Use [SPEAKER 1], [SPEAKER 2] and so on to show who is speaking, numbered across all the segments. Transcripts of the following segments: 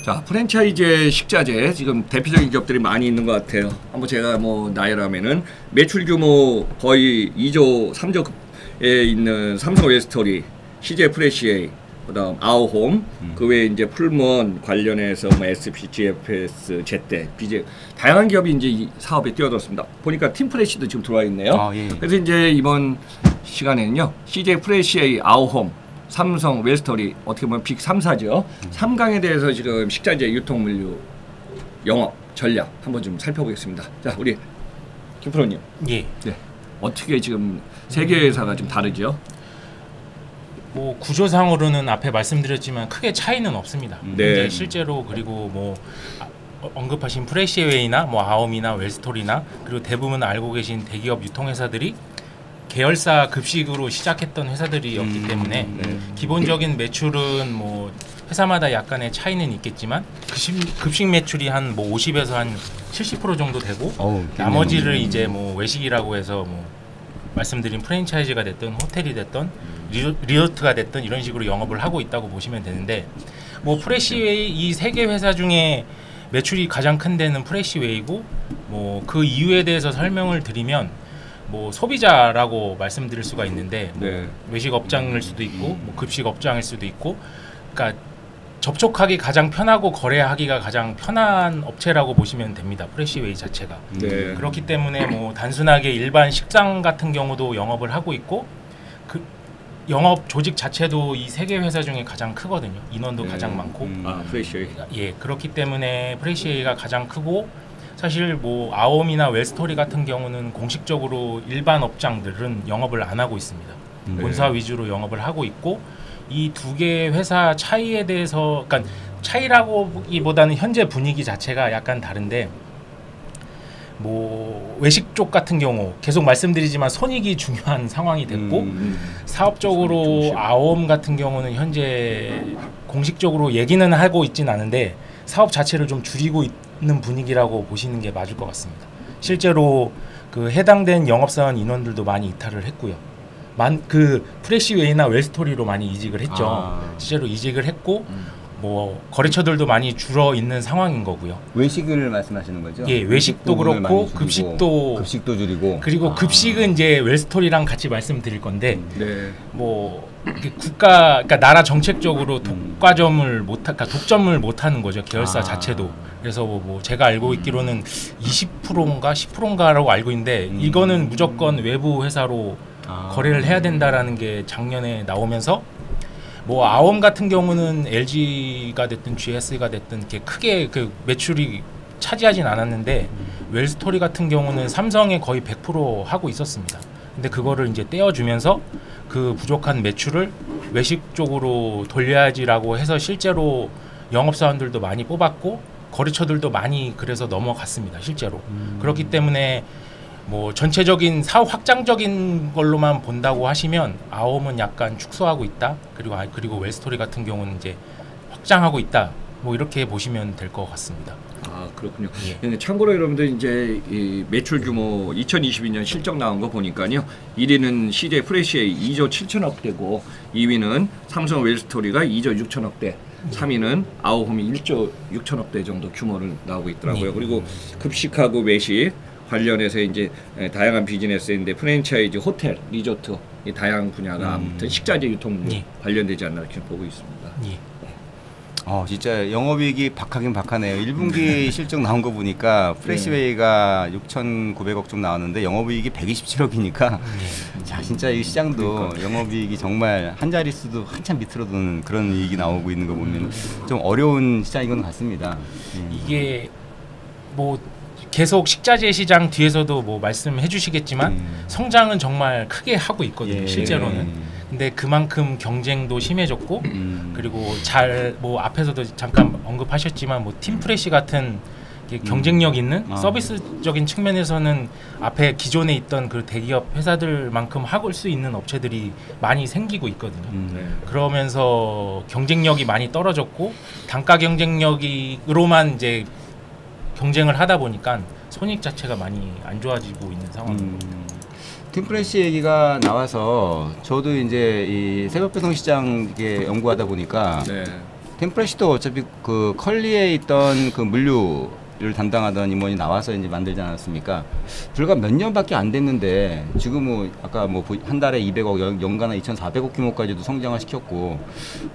[SPEAKER 1] 자, 프랜차이즈 식자재 지금 대표적인 기업들이 많이 있는 것 같아요. 한번 제가 뭐 나열하면은 매출 규모 거의 2조 3조에 있는 삼성 웰스토리, CJ 프레시에이, 그다음 아우홈, 그 외에 이제 풀무원 관련해서 뭐 SP, GFS, 제때, BJ 다양한 기업이 이제 이 사업에 뛰어들었습니다. 보니까 팀프레시도 지금 들어와 있네요.
[SPEAKER 2] 예.
[SPEAKER 1] 그래서 이제 이번 시간에는요, CJ 프레시에이, 아우홈, 삼성, 웰스토리 어떻게 보면 빅 3사죠. 3강에 대해서 지금 식자재 유통물류 영업 전략 한번 좀 살펴보겠습니다. 자, 우리 김프로님.
[SPEAKER 2] 예.
[SPEAKER 1] 네. 어떻게 지금 세 개 회사가 좀 다르죠?
[SPEAKER 2] 뭐 구조상으로는 앞에 말씀드렸지만 크게 차이는 없습니다.
[SPEAKER 1] 네.
[SPEAKER 2] 이제 실제로 그리고 뭐 언급하신 프레시웨이나 뭐 아홈이나 웰스토리나 그리고 대부분 알고 계신 대기업 유통회사들이 계열사 급식으로 시작했던 회사들이었기 때문에 기본적인 매출은 뭐 회사마다 약간의 차이는 있겠지만 급식 매출이 한 뭐 50에서 한 70% 정도 되고 나머지를 이제 뭐 외식이라고 해서 뭐 말씀드린 프랜차이즈가 됐든 호텔이 됐든 리조트가 됐든 이런 식으로 영업을 하고 있다고 보시면 되는데 뭐 프레시웨이 이 세 개 회사 중에 매출이 가장 큰 데는 프레시웨이고 뭐 그 이유에 대해서 설명을 드리면 뭐 소비자라고 말씀드릴 수가 있는데 뭐 외식 업장일 수도 있고 뭐 급식 업장일 수도 있고 그러니까 접촉하기 가장 편하고 거래하기가 가장 편한 업체라고 보시면 됩니다. 프레시웨이 자체가. 그렇기 때문에 뭐 단순하게 일반 식당 같은 경우도 영업을 하고 있고 그 영업 조직 자체도 이 세 개 회사 중에 가장 크거든요. 인원도 가장 많고.
[SPEAKER 1] 프레시웨이.
[SPEAKER 2] 예, 그렇기 때문에 프레시웨이가 가장 크고 사실 뭐 아홈이나 웰스토리 같은 경우는 공식적으로 일반 업장들은 영업을 안 하고 있습니다. 본사 위주로 영업을 하고 있고 이 두 개의 회사 차이에 대해서 그러니까 차이라고기보다는 현재 분위기 자체가 약간 다른데 뭐 외식 쪽 같은 경우 계속 말씀드리지만 손익이 중요한 상황이 됐고 사업적으로 아홈 같은 경우는 현재 공식적으로 얘기는 하고 있진 않은데 사업 자체를 좀 줄이고 있는 분위기라고 보시는 게 맞을 것 같습니다. 실제로 그 해당된 영업사원 인원들도 많이 이탈을 했고요. 그 프레시웨이나 웰스토리로 많이 이직을 했죠. 실제로 이직을 했고 뭐 거래처들도 많이 줄어 있는 상황인 거고요.
[SPEAKER 3] 외식을 말씀하시는 거죠?
[SPEAKER 2] 예, 외식도 그렇고 급식도
[SPEAKER 3] 줄이고
[SPEAKER 2] 그리고 급식은 이제 웰스토리랑 같이 말씀드릴 건데 뭐 그러니까 나라 정책적으로 독과점을 그러니까 독점을 못 하는 거죠. 계열사 자체도. 그래서 뭐 제가 알고 있기로는 20%인가 10%인가라고 알고 있는데 이거는 무조건 외부 회사로 거래를 해야 된다라는 게 작년에 나오면서 뭐 아홈 같은 경우는 LG가 됐든 GS가 됐든 이렇게 크게 그 매출이 차지하진 않았는데 웰스토리 같은 경우는 삼성에 거의 100% 하고 있었습니다. 근데 그거를 이제 떼어주면서 그 부족한 매출을 외식 쪽으로 돌려야지라고 해서 실제로 영업사원들도 많이 뽑았고 거래처들도 많이 그래서 넘어갔습니다. 실제로. 그렇기 때문에 뭐 전체적인 사업 확장적인 걸로만 본다고 하시면 아홈은 약간 축소하고 있다. 그리고 웰스토리 같은 경우는 이제 확장하고 있다. 뭐 이렇게 보시면 될 것 같습니다.
[SPEAKER 1] 아, 그렇군요. 예. 참고로 여러분들 이제 이 매출 규모 2022년 실적 나온 거 보니까요. 1위는 CJ 프레시에이 2조 7천억대고 2위는 삼성 웰스토리가 2조 6천억대. 3위는 아우홈이 1조 6천억대 정도 규모를 나오고 있더라고요. 그리고 급식하고 외식 관련해서 이제 다양한 비즈니스인데 프랜차이즈, 호텔, 리조트 이 다양한 분야가 아무튼 식자재 유통 관련되지 않나 이렇게 보고 있습니다.
[SPEAKER 3] 진짜 영업이익이 박하긴 박하네요. 1분기 실적 나온 거 보니까 프레시웨이가 6,900억 좀 나왔는데 영업이익이 127억이니까 자 진짜 이 시장도 영업이익이 정말 한 자릿수도 한참 밑으로 도는 그런 이익이 나오고 있는 거 보면 좀 어려운 시장인 것 같습니다.
[SPEAKER 2] 이게 뭐 계속 식자재 시장 뒤에서도 뭐 말씀해 주시겠지만 성장은 정말 크게 하고 있거든요. 실제로는. 근데 그만큼 경쟁도 심해졌고 그리고 뭐 앞에서도 잠깐 언급하셨지만 뭐 팀프레시 같은 경쟁력 있는 서비스적인 측면에서는 앞에 기존에 있던 그 대기업 회사들만큼 하고 수 있는 업체들이 많이 생기고 있거든요. 그러면서 경쟁력이 많이 떨어졌고 단가 경쟁력으로만 이제 경쟁을 하다 보니까 손익 자체가 많이 안 좋아지고 있는 상황입니다.
[SPEAKER 3] 팀프레시 얘기가 나와서 저도 이제 이 새벽 배송 시장 이게 연구하다 보니까 템프레시도 어차피 그 컬리에 있던 그 물류를 담당하던 임원이 나와서 이제 만들지 않았습니까? 불과 몇 년밖에 안 됐는데 지금 뭐 아까 뭐 한 달에 200억 연간에 2,400억 규모까지도 성장을 시켰고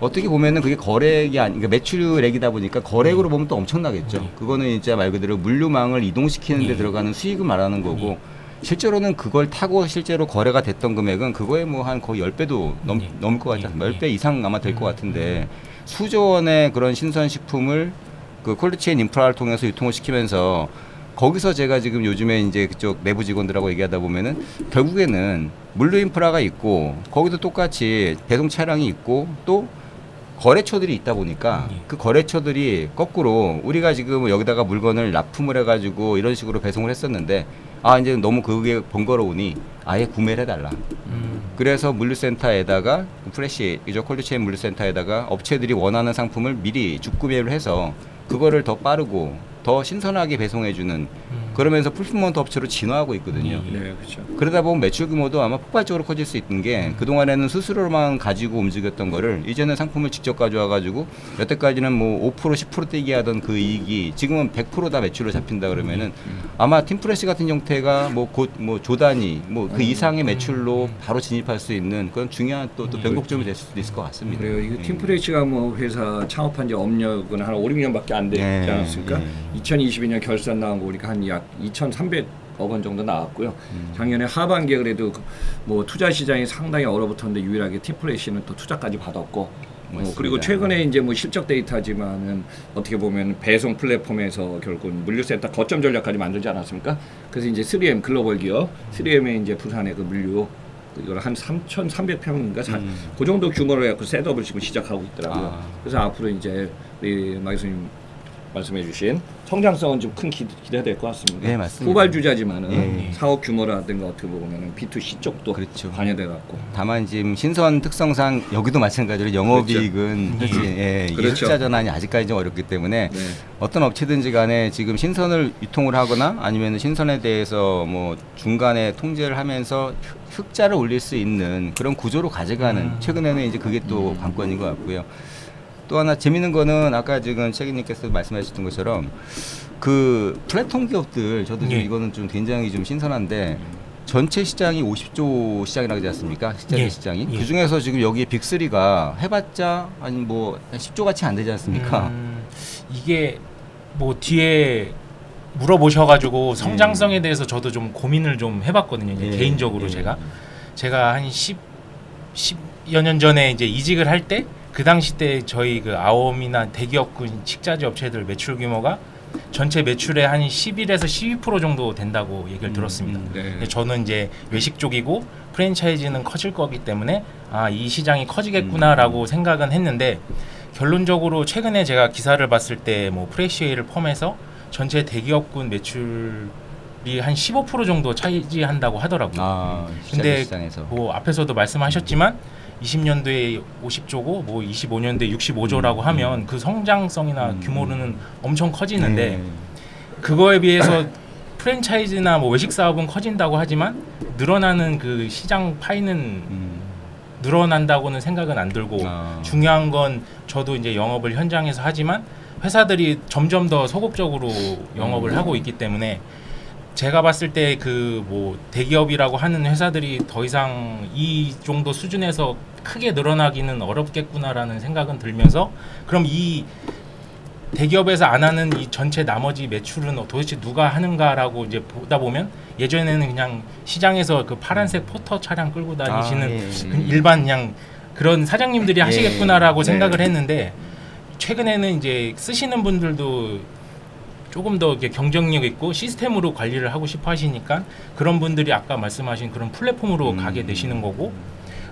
[SPEAKER 3] 어떻게 보면은 그게 거래액이 그러니까 매출액이다 보니까 거래액으로 보면 또 엄청나겠죠. 그거는 진짜 말 그대로 물류망을 이동시키는 데 들어가는 수익을 말하는 거고 실제로는 그걸 타고 실제로 거래가 됐던 금액은 그거에 뭐 한 거의 10배도 넘을 것 같지 않습니까? 10배 이상 아마 될 것 같은데 수조 원의 그런 신선식품을 그 콜드체인 인프라를 통해서 유통을 시키면서 거기서 제가 지금 요즘에 이제 그쪽 내부 직원들하고 얘기하다 보면은 결국에는 물류 인프라가 있고 거기도 똑같이 배송 차량이 있고 또 거래처들이 있다 보니까 그 거래처들이 거꾸로 우리가 지금 여기다가 물건을 납품을 해가지고 이런 식으로 배송을 했었는데 아 이제 너무 그게 번거로우니 아예 구매를 해달라. 그래서 물류센터에다가 프레시 이저 콜드체인 물류센터에다가 업체들이 원하는 상품을 미리 주구매를 해서 그거를 더 빠르고 더 신선하게 배송해주는 그러면서 풀피먼트 업체로 진화하고 있거든요.
[SPEAKER 1] 네, 그렇죠.
[SPEAKER 3] 그러다 보면 매출 규모도 아마 폭발적으로 커질 수 있는 게 그동안에는 수수료로만 가지고 움직였던 거를 이제는 상품을 직접 가져와 가지고 여태까지는 뭐 5% 10% 떼기 하던 그 이익이 지금은 100% 다 매출로 잡힌다 그러면은 아마 팀프레시 같은 형태가 뭐 곧 뭐 조단위 뭐 그 이상의 매출로 바로 진입할 수 있는 그런 중요한 또 변곡점이 될 수도 있을 것 같습니다.
[SPEAKER 1] 그래요. 이거 팀프레시가 뭐 회사 창업한 지 업력은 한 5, 6년밖에 안 되지 않았습니까? 2022년 결산 나온 거 보니까 한 약 2,300억 원 정도 나왔고요. 작년에 하반기에 그래도 뭐 투자 시장이 상당히 얼어붙었는데 유일하게 팀프레시는 또 투자까지 받았고 그리고 최근에 이제 뭐 실적 데이터지만은 어떻게 보면 배송 플랫폼에서 결국 물류센터 거점 전략까지 만들지 않았습니까? 그래서 이제 3M 글로벌 기업 3M의 이제 부산의 그 물류 이걸 한 3,300평인가 그 정도 규모로 해갖고 셋업을 지금 시작하고 있더라고요. 그래서 앞으로 이제 우리 마 교수님 말씀해주신 성장성은 좀 큰 기대가 될 것 같습니다.
[SPEAKER 3] 네, 맞습니다.
[SPEAKER 1] 후발주자지만은 사업 규모라든가 어떻게 보면은 B2C 쪽도
[SPEAKER 3] 그렇죠.
[SPEAKER 1] 관여돼 갖고.
[SPEAKER 3] 다만 지금 신선 특성상 여기도 마찬가지로 영업이익은 사실 이게 흑자 전환이 아직까지 좀 어렵기 때문에 어떤 업체든지 간에 지금 신선을 유통을 하거나 아니면 신선에 대해서 뭐 중간에 통제를 하면서 흑자를 올릴 수 있는 그런 구조로 가져가는 최근에는 이제 그게 또 관건인 것 같고요. 또 하나 재밌는 거는 아까 지금 책임님께서 말씀하셨던 것처럼 그 플랫폼 기업들 저도 좀 이거는 좀 굉장히 좀 신선한데 전체 시장이 50조 시장이라고 하지 않습니까? 식자재 시장이. 그 중에서 지금 여기 빅3가 해봤자 아니 뭐 10조 같이 안 되지 않습니까?
[SPEAKER 2] 이게 뭐 뒤에 물어보셔가지고 성장성에 대해서 저도 좀 고민을 좀 해봤거든요. 개인적으로 제가 한 10여 년 전에 이제 이직을 할 때 그 당시 때 저희 그 아오미나 대기업군 식자재 업체들 매출 규모가 전체 매출의 한 11에서 12% 정도 된다고 얘기를 들었습니다. 근데 저는 이제 외식 쪽이고 프랜차이즈는 커질 거기 때문에 아, 이 시장이 커지겠구나라고 생각은 했는데 결론적으로 최근에 제가 기사를 봤을 때 뭐 프레시웨이를 포함해서 전체 대기업군 매출이 한 15% 정도 차지한다고 하더라고요. 근데
[SPEAKER 3] 시장에서.
[SPEAKER 2] 뭐 앞에서도 말씀하셨지만 20년도에 50조고 뭐 25년도에 65조라고 하면 그 성장성이나 규모는 엄청 커지는데 그거에 비해서 프랜차이즈나 뭐 외식 사업은 커진다고 하지만 늘어나는 그 시장 파이는 늘어난다고는 생각은 안 들고 중요한 건 저도 이제 영업을 현장에서 하지만 회사들이 점점 더 소극적으로 영업을 하고 있기 때문에 제가 봤을 때 그 뭐 대기업이라고 하는 회사들이 더 이상 이 정도 수준에서 크게 늘어나기는 어렵겠구나라는 생각은 들면서 그럼 이 대기업에서 안 하는 이 전체 나머지 매출은 도대체 누가 하는가라고 이제 보다 보면 예전에는 그냥 시장에서 그 파란색 포터 차량 끌고 다니시는 일반 그냥 그런 사장님들이 하시겠구나라고 생각을 했는데 최근에는 이제 쓰시는 분들도 조금 더 이렇게 경쟁력 있고 시스템으로 관리를 하고 싶어 하시니까 그런 분들이 아까 말씀하신 그런 플랫폼으로 가게 되시는 거고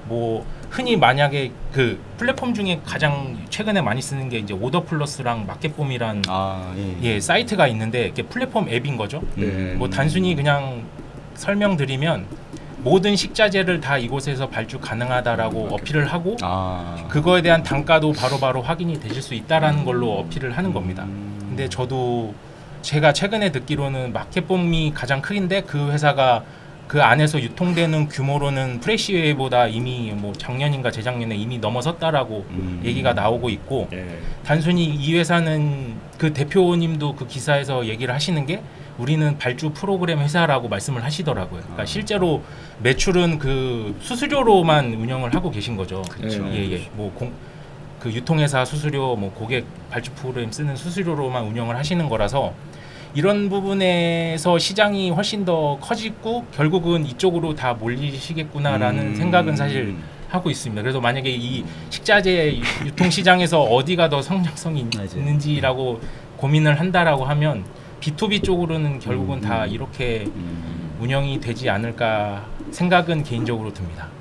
[SPEAKER 2] 뭐 흔히 만약에 그 플랫폼 중에 가장 최근에 많이 쓰는 게 이제 오더플러스랑 마켓폼이란 사이트가 있는데 이게 플랫폼 앱인 거죠. 뭐 단순히 그냥 설명드리면 모든 식자재를 다 이곳에서 발주 가능하다라고 어필을 하고 그거에 대한 단가도 바로바로 확인이 되실 수 있다라는 걸로 어필을 하는 겁니다. 근데 저도 제가 최근에 듣기로는 마켓폼이 가장 크긴데 그 회사가 그 안에서 유통되는 규모로는 프레시웨이보다 이미 뭐 작년인가 재작년에 이미 넘어섰다라고 얘기가 나오고 있고
[SPEAKER 1] 네.
[SPEAKER 2] 단순히 이 회사는 그 대표님도 그 기사에서 얘기를 하시는 게 우리는 발주 프로그램 회사라고 말씀을 하시더라고요. 그러니까 실제로 매출은 그 수수료로만 운영을 하고 계신 거죠.
[SPEAKER 1] 그렇죠.
[SPEAKER 2] 예. 그 유통회사 수수료, 뭐 고객 발주 프로그램 쓰는 수수료로만 운영을 하시는 거라서 이런 부분에서 시장이 훨씬 더 커지고 결국은 이쪽으로 다 몰리시겠구나라는 생각은 사실 하고 있습니다. 그래서 만약에 이 식자재 유통 시장에서 어디가 더 성장성이 있는지라고 고민을 한다라고 하면 B2B 쪽으로는 결국은 다 이렇게 운영이 되지 않을까 생각은 개인적으로 듭니다.